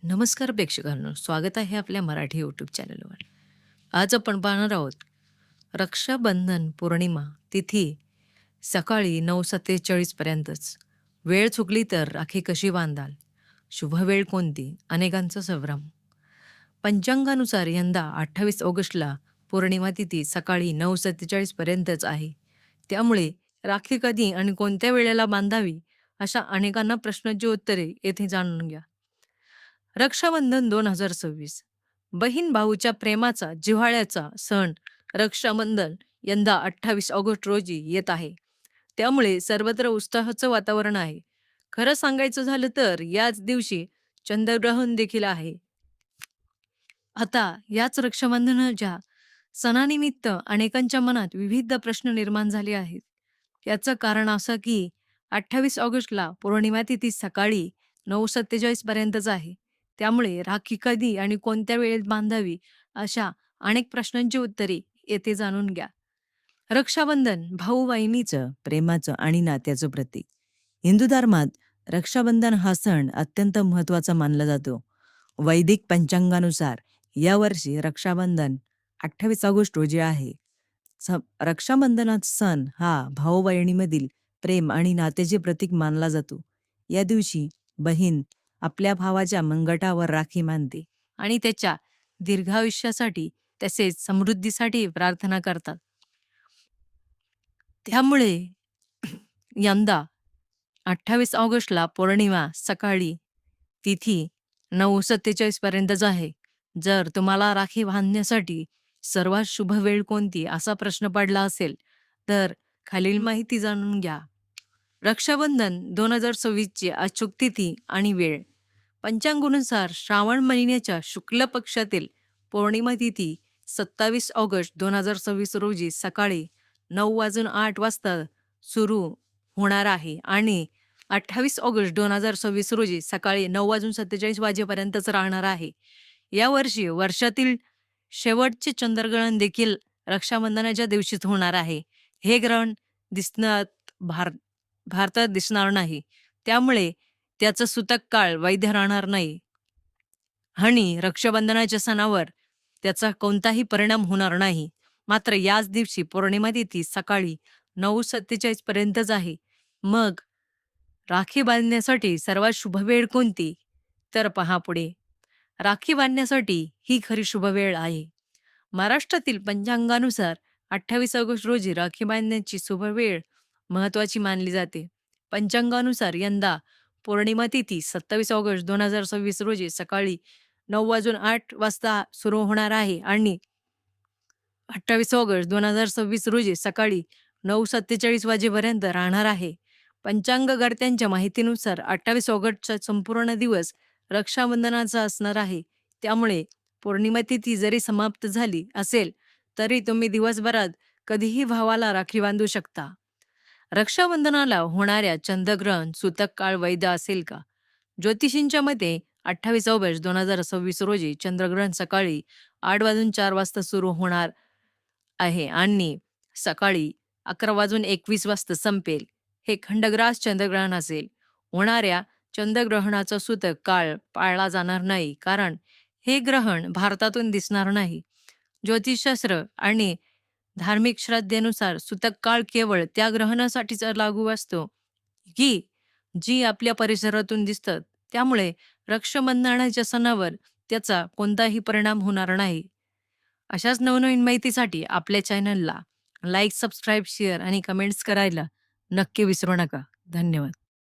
नमस्कार प्रेक्षकांनो, स्वागत आहे आपल्या मराठी यूट्यूब चॅनलवर. आज आपण पाहणार आहोत रक्षाबंधन पौर्णिमा तिथी सकाळी 9:47 पर्यंतच. वेळ चुकली तर राखी कशी बांधाल? शुभ वेळ कोणती? अनेकांचा संभ्रम. पंचांगानुसार यंदा 28 ऑगस्टला पौर्णिमा तिथी सकाळी 9:47 पर्यंतच आहे. त्यामुळे राखी कधी आणि कोणत्या वेळेला बांधावी अशा अनेकांना प्रश्नांची उत्तरे येथे जाणून घ्या. रक्षाबंधन 2026 बहीण भाऊच्या प्रेमाचा जिव्हाळ्याचा सण रक्षाबंधन यंदा 28 ऑगस्ट रोजी येत आहे. त्यामुळे सर्वत्र उत्साहाचं वातावरण आहे. खरं सांगायचं झालं तर याच दिवशी चंद्रग्रहण देखील आहे. आता याच रक्षाबंधनाच्या सणानिमित्त अनेकांच्या मनात विविध प्रश्न निर्माण झाले आहेत. याचं कारण असं की 28 ऑगस्टला पौर्णिमा तिथी सकाळी 9:47 पर्यंतच आहे. त्यामुळे राखी कधी आणि कोणत्या वेळेत बांधावी अशा अनेक प्रश्नांची उत्तरे येथे जाणून घ्या. रक्षाबंधन भाऊ बहिणीचं प्रेमाचं आणि नात्याचं प्रतीक. हिंदू धर्मात रक्षाबंधन हा सण अत्यंत महत्त्वाचा मानला जातो. वैदिक पंचांगानुसार यावर्षी रक्षाबंधन 28 ऑगस्ट रोजी आहे. रक्षाबंधनाचा सण हा भाऊ बहिणीमधील प्रेम आणि नात्याचे प्रतीक मानला जातो. या दिवशी बहीण आपल्या भावाच्या मनगटावर राखी बांधते आणि त्याच्या दीर्घायुष्यासाठी तसेच समृद्धीसाठी प्रार्थना करतात. त्यामुळे यंदा 28 ऑगस्टला पौर्णिमा सकाळी तिथी 9:47 पर्यंतच आहे. जर तुम्हाला राखी बांधण्यासाठी सर्वात शुभ वेळ कोणती असा प्रश्न पडला असेल तर खालील माहिती जाणून घ्या. रक्षाबंधन 2026 ची अचूक तिथी आणि वेळ. पंचांगानुसार श्रावण महिन्याच्या शुक्ल पक्षातील पौर्णिमा तिथी 27 ऑगस्ट 2026 रोजी सकाळी 9:08 सुरू होणार आहे आणि 28 ऑगस्ट 2026 रोजी सकाळी 9:47 वाजेपर्यंतच राहणार आहे. यावर्षी वर्षातील शेवटचे चंद्रग्रहण देखील रक्षाबंधनाच्या दिवशीच होणार आहे. हे ग्रहण भारतात दिसणार नाही. त्यामुळे त्याचं सूतक काळ वैध राहणार नाही आणि रक्षाबंधनाच्या सणावर त्याचा कोणताही परिणाम होणार नाही. मात्र याच दिवशी पौर्णिमा तिथी सकाळी 9:47 पर्यंतच आहे. मग राखी बांधण्यासाठी सर्वात शुभ वेळ कोणती? तर पहा पुढे. राखी बांधण्यासाठी ही खरी शुभ वेळ आहे. महाराष्ट्रातील पंचांगानुसार 28 ऑगस्ट रोजी राखी बांधण्याची शुभ वेळ महत्त्वाची मानली जाते. पंचांगानुसार यंदा पौर्णिमा तिथी 27 ऑगस्ट 2026 रोजी सकाळी 9:08 सुरू होणार आहे आणि 28 ऑगस्ट 2026 रोजी सकाळी 9:47 वाजेपर्यंत राहणार आहे. पंचांगकर्त्यांच्या माहितीनुसार 28 ऑगस्टचा संपूर्ण दिवस रक्षाबंधनाचा असणार आहे. त्यामुळे पौर्णिमा तिथी जरी समाप्त झाली असेल तरी तुम्ही दिवसभरात कधीही भावाला राखी बांधू शकता. रक्षाबंधनाला होणाऱ्या चंद्रग्रहण सूतक काळ वैध असेल का? ज्योतिषींच्या मते 28 ऑगस्ट 2026 रोजी चंद्रग्रहण सकाळी 8:04 सुरू होणार आहे आणि सकाळी 11:21 संपेल. हे खंडग्रास चंद्रग्रहण असेल. होणाऱ्या चंद्रग्रहणाचा सूतक काळ पाळला जाणार नाही कारण हे ग्रहण भारतातून दिसणार नाही. ज्योतिषशास्त्र आणि धार्मिक श्रद्धेनुसार सूतक काळ केवळ त्या ग्रहणासाठीच लागू असतो की जी आपल्या परिसरातून दिसतात. त्यामुळे रक्षाबंधनाच्या सणावर त्याचा कोणताही परिणाम होणार नाही. अशाच नवनवीन माहितीसाठी आपल्या चॅनलला लाईक, सबस्क्राईब, शेअर आणि कमेंट्स करायला नक्की विसरू नका. धन्यवाद.